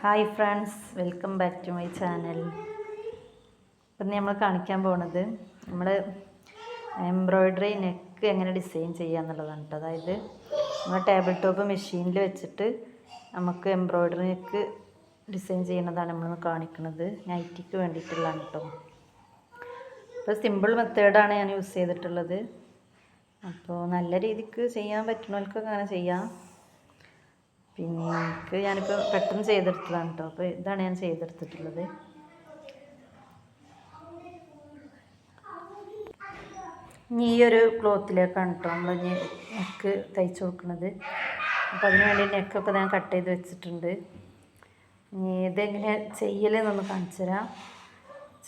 Hi friends, welcome back to my channel. ഇപ്പം നമ്മൾ കാണിക്കാൻ പോകുന്നത് നമ്മൾ എംബ്രോയ്ഡറി നെക്ക് എങ്ങനെ ഡിസൈൻ ചെയ്യുക എന്നുള്ളതാണ് കേട്ടോ. അതായത് നമ്മൾ ടേബിൾ ടോപ്പ് മെഷീനിൽ വെച്ചിട്ട് നമുക്ക് എംബ്രോയ്ഡറി നെക്ക് ഡിസൈൻ ചെയ്യുന്നതാണ് നമ്മൾ കാണിക്കുന്നത്. നൈറ്റിക്ക് വേണ്ടിയിട്ടുള്ളതാണ് കേട്ടോ. അപ്പോൾ സിമ്പിൾ മെത്തേഡാണ് ഞാൻ യൂസ് ചെയ്തിട്ടുള്ളത്. അപ്പോൾ നല്ല രീതിക്ക് ചെയ്യാൻ പറ്റുന്നവർക്കൊക്കെ അങ്ങനെ ചെയ്യാം. പിന്നെ എനിക്ക് ഞാനിപ്പോൾ പെട്ടെന്ന് ചെയ്തെടുത്തതാണ് കേട്ടോ. അപ്പോൾ ഇതാണ് ഞാൻ ചെയ്തെടുത്തിട്ടുള്ളത്. ഇനി ഈ ഒരു ക്ലോത്തിലേക്കാണ് കേട്ടോ നമ്മൾ ഇനി നെക്ക് തയ്ച്ചു കൊടുക്കുന്നത്. അപ്പോൾ അതിന് വേണ്ടി നെക്കൊക്കെ ഞാൻ കട്ട് ചെയ്ത് വെച്ചിട്ടുണ്ട്. ഇനി ഇതെങ്ങനെ ചെയ്യലെന്നൊന്ന് കാണിച്ചു തരാം.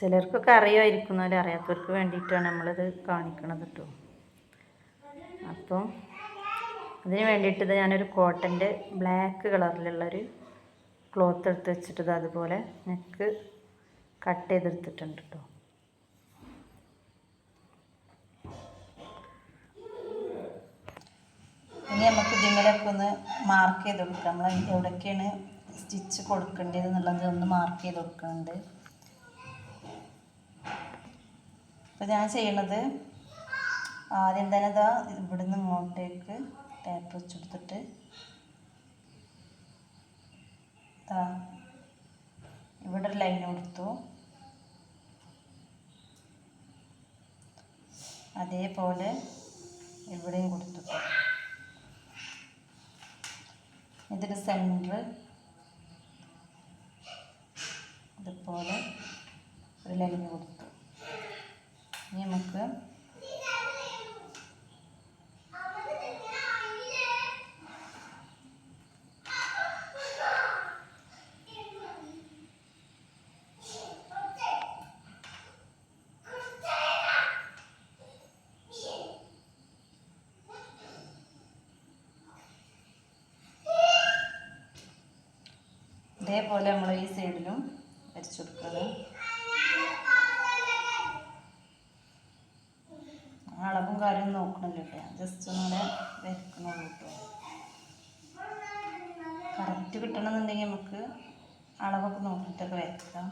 ചിലർക്കൊക്കെ അറിയുമായിരിക്കും, എന്നാലും അറിയാത്തവർക്ക് വേണ്ടിയിട്ടാണ് നമ്മളിത് കാണിക്കണത് കേട്ടോ. അപ്പം അതിന് വേണ്ടിയിട്ട് ഞാനൊരു കോട്ടൻ്റെ ബ്ലാക്ക് കളറിലുള്ളൊരു ക്ലോത്ത് എടുത്ത് വെച്ചിട്ട് അതുപോലെ നെക്ക് കട്ട് ചെയ്തെടുത്തിട്ടുണ്ട് കേട്ടോ. ഇനി നമുക്ക് ഇതിങ്ങളൊക്കെ ഒന്ന് മാർക്ക് ചെയ്ത് കൊടുക്കാം. നമ്മൾ എവിടെയൊക്കെയാണ് സ്റ്റിച്ച് കൊടുക്കേണ്ടത് എന്നുള്ളത് ഒന്ന് മാർക്ക് ചെയ്ത് കൊടുക്കുന്നുണ്ട്. അപ്പോൾ ഞാൻ ചെയ്യണത് ആദ്യം തന്നെ ഇവിടുന്ന് ഇങ്ങോട്ടേക്ക് ടാപ്പ് വെച്ച് കൊടുത്തിട്ട് ഇവിടെ ഒരു ലൈൻ കൊടുത്തു. അതേപോലെ ഇവിടെയും കൊടുത്തു. ഇതിന് സെൻറ്റർ ഇതുപോലെ ഒരു ലൈൻ കൊടുത്തു. ഇനി നമുക്ക് ഇതേപോലെ നമ്മൾ ഈ സൈഡിലും വരച്ചു കൊടുക്കുന്നത്. അളവും കാര്യം നോക്കണല്ലോ കേട്ടോ. ജസ്റ്റ് ഒന്നുകൂടെ വരക്കണുള്ളൂ കേട്ടോ. കറക്റ്റ് കിട്ടണമെന്നുണ്ടെങ്കിൽ നമുക്ക് അളവൊക്കെ നോക്കിയിട്ടൊക്കെ വരക്കാം.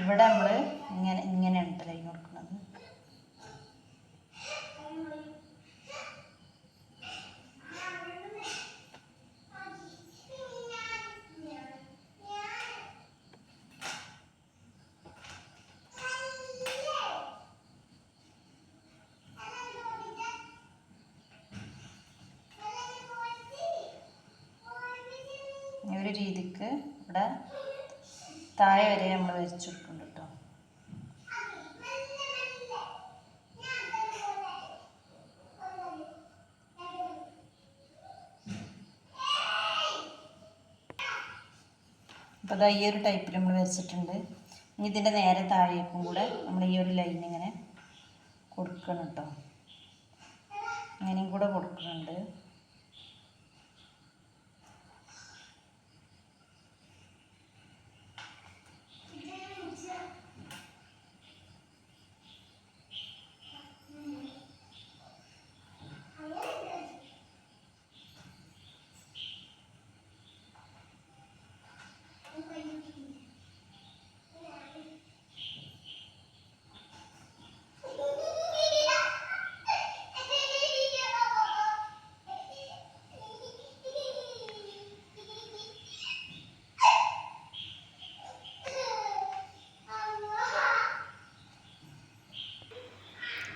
ഇവിടെ നമ്മൾ ഇങ്ങനെയാണ് ലൈൻ കൊടുക്കുന്നത്. ഈ ഒരു രീതിക്ക് ഇവിടെ താഴെ വരെ നമ്മൾ വരച്ചു കൊടുക്കുന്നുണ്ട് കേട്ടോ. അപ്പോൾ ഈ ഒരു ടൈപ്പിൽ നമ്മൾ വരച്ചിട്ടുണ്ട്. ഇനി ഇതിൻ്റെ നേരെ താഴേക്കും കൂടെ നമ്മൾ ഈ ഒരു ലൈൻ ഇങ്ങനെ കൊടുക്കണം കേട്ടോ. അങ്ങനെയും കൂടെ കൊടുക്കുന്നുണ്ട്.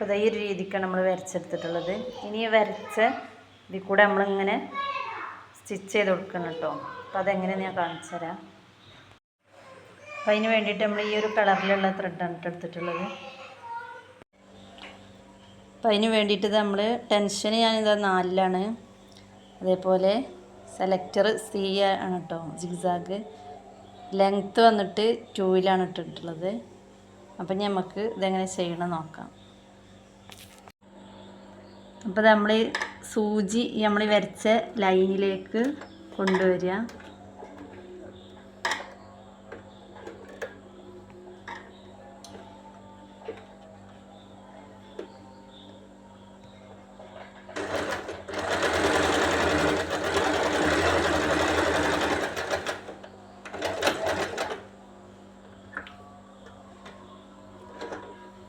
അപ്പോൾ ഈ ഒരു രീതിക്കാണ് നമ്മൾ വരച്ചെടുത്തിട്ടുള്ളത്. ഇനി വരച്ച ഇതിൽ കൂടെ നമ്മളിങ്ങനെ സ്റ്റിച്ച് ചെയ്ത് കൊടുക്കണം കേട്ടോ. അപ്പോൾ അതെങ്ങനെയാണ് ഞാൻ കാണിച്ചു തരാം. അപ്പോൾ അതിന് വേണ്ടിയിട്ട് നമ്മൾ ഈ ഒരു കളറിലുള്ള ത്രെഡാണ് എടുത്തിട്ടുള്ളത്. അപ്പോൾ അതിന് വേണ്ടിയിട്ട് നമ്മൾ ടെൻഷൻ ഞാനിതാ 4ലാണ്. അതേപോലെ സെലക്ടർ C ആണ് കേട്ടോ. ജിഗ്സാഗ് ലെങ്ത്ത് വന്നിട്ട് 2ലാണ് ഇട്ടിട്ടുള്ളത്. അപ്പം നമുക്ക് ഇതെങ്ങനെ ചെയ്യണം നോക്കാം. അപ്പോൾ നമ്മൾ സൂചി നമ്മൾ വരച്ച ലൈനിലേക്ക് കൊണ്ടുവരിക.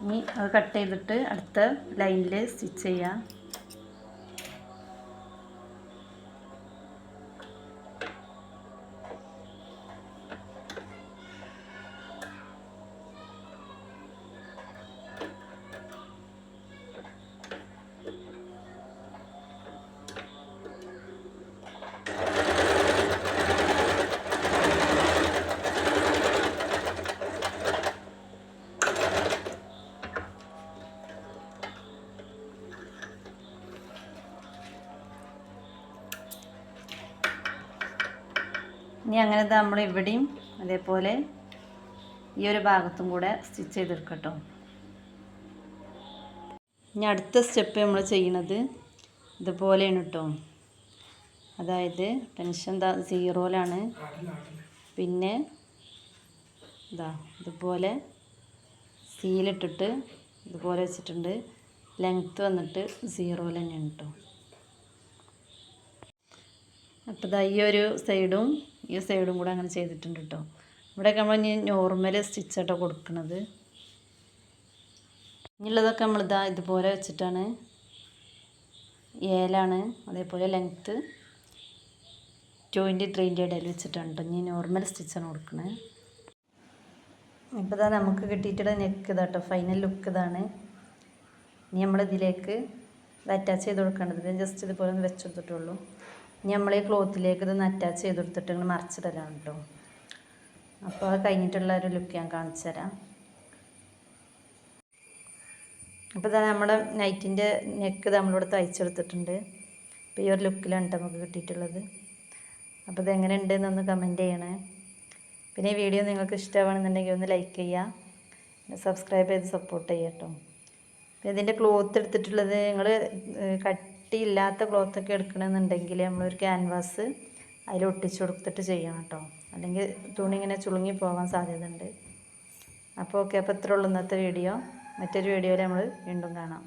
ഇനി അത് കട്ട് ചെയ്തിട്ട് അടുത്ത ലൈനിൽ സ്റ്റിച്ച് ചെയ്യാം. ഇനി അങ്ങനെ നമ്മൾ ഇവിടെയും അതേപോലെ ഈ ഒരു ഭാഗത്തും കൂടെ സ്റ്റിച്ച് ചെയ്തെടുക്കട്ടോ. ഇനി അടുത്ത സ്റ്റെപ്പ് നമ്മൾ ചെയ്യണത് ഇതുപോലെയാണ് കേട്ടോ. അതായത് ടെൻഷൻ സീറോയിലാണ്. പിന്നെ ഇതുപോലെ സീലിട്ടിട്ട് ഇതുപോലെ വെച്ചിട്ടുണ്ട്. ലെങ്ത്ത് വന്നിട്ട് സീറോയിൽ തന്നെയാണ് കേട്ടോ. അപ്പോൾ ഈ ഒരു സൈഡും ഈ സൈഡും കൂടെ അങ്ങനെ ചെയ്തിട്ടുണ്ട് കേട്ടോ. ഇവിടെയൊക്കെ നമ്മൾ ഇനി നോർമൽ സ്റ്റിച്ചാട്ടോ കൊടുക്കുന്നത്. ഇനിയുള്ളതൊക്കെ ഇതുപോലെ വെച്ചിട്ടാണ്. ഏലാണ് അതേപോലെ ലെങ്ത്ത് 23 ഇടയിൽ വെച്ചിട്ടാണ് കേട്ടോ ഇനി നോർമൽ സ്റ്റിച്ചാണ് കൊടുക്കുന്നത്. ഇപ്പോൾ നമുക്ക് കിട്ടിയിട്ടുള്ള നെക്ക് ഇതാട്ടോ, ഫൈനൽ ലുക്ക് ഇതാണ്. ഇനി നമ്മളിതിലേക്ക് ഇത് അറ്റാച്ച് ചെയ്ത് കൊടുക്കേണ്ടത് ജസ്റ്റ് ഇതുപോലെ ഒന്ന് വെച്ച് കൊടുത്തിട്ടുള്ളൂ. ഇനി നമ്മൾ ഈ ക്ലോത്തിലേക്ക് ഇതൊന്ന് അറ്റാച്ച് ചെയ്ത് കൊടുത്തിട്ട് ഇങ്ങനെ മറിച്ചിടലാണ് കേട്ടോ. അപ്പോൾ അത് കഴിഞ്ഞിട്ടുള്ള ഒരു ലുക്ക് ഞാൻ കാണിച്ചു തരാം. അപ്പോൾ നമ്മുടെ നൈറ്റിൻ്റെ നെക്ക് നമ്മളിവിടെ തയ്ച്ചെടുത്തിട്ടുണ്ട്. അപ്പോൾ ഈ ഒരു ലുക്കിലാണ് കേട്ടോ നമുക്ക് കിട്ടിയിട്ടുള്ളത്. അപ്പോൾ ഇതെങ്ങനെ ഉണ്ടെന്നൊന്ന് കമൻറ്റ് ചെയ്യണേ. പിന്നെ ഈ വീഡിയോ നിങ്ങൾക്ക് ഇഷ്ടമാണെന്നുണ്ടെങ്കിൽ ഒന്ന് ലൈക്ക് ചെയ്യുക, സബ്സ്ക്രൈബ് ചെയ്ത് സപ്പോർട്ട് ചെയ്യുക കേട്ടോ. പിന്നെ ഇതിൻ്റെ ക്ലോത്ത് എടുത്തിട്ടുള്ളത് നിങ്ങൾ കട്ടിയില്ലാത്ത ക്ലോത്തൊക്കെ എടുക്കണമെന്നുണ്ടെങ്കിൽ നമ്മളൊരു ക്യാൻവാസ് അതിൽ ഒട്ടിച്ച് കൊടുത്തിട്ട് ചെയ്യണം കേട്ടോ. അല്ലെങ്കിൽ തുണി ഇങ്ങനെ ചുളുങ്ങി പോകാൻ സാധ്യതയുണ്ട്. അപ്പോൾ ഓക്കെ, അപ്പോൾ ഇത്രേ ഉള്ളൂ ഇന്നത്തെ വീഡിയോ. മറ്റൊരു വീഡിയോയിൽ നമ്മൾ വീണ്ടും കാണാം.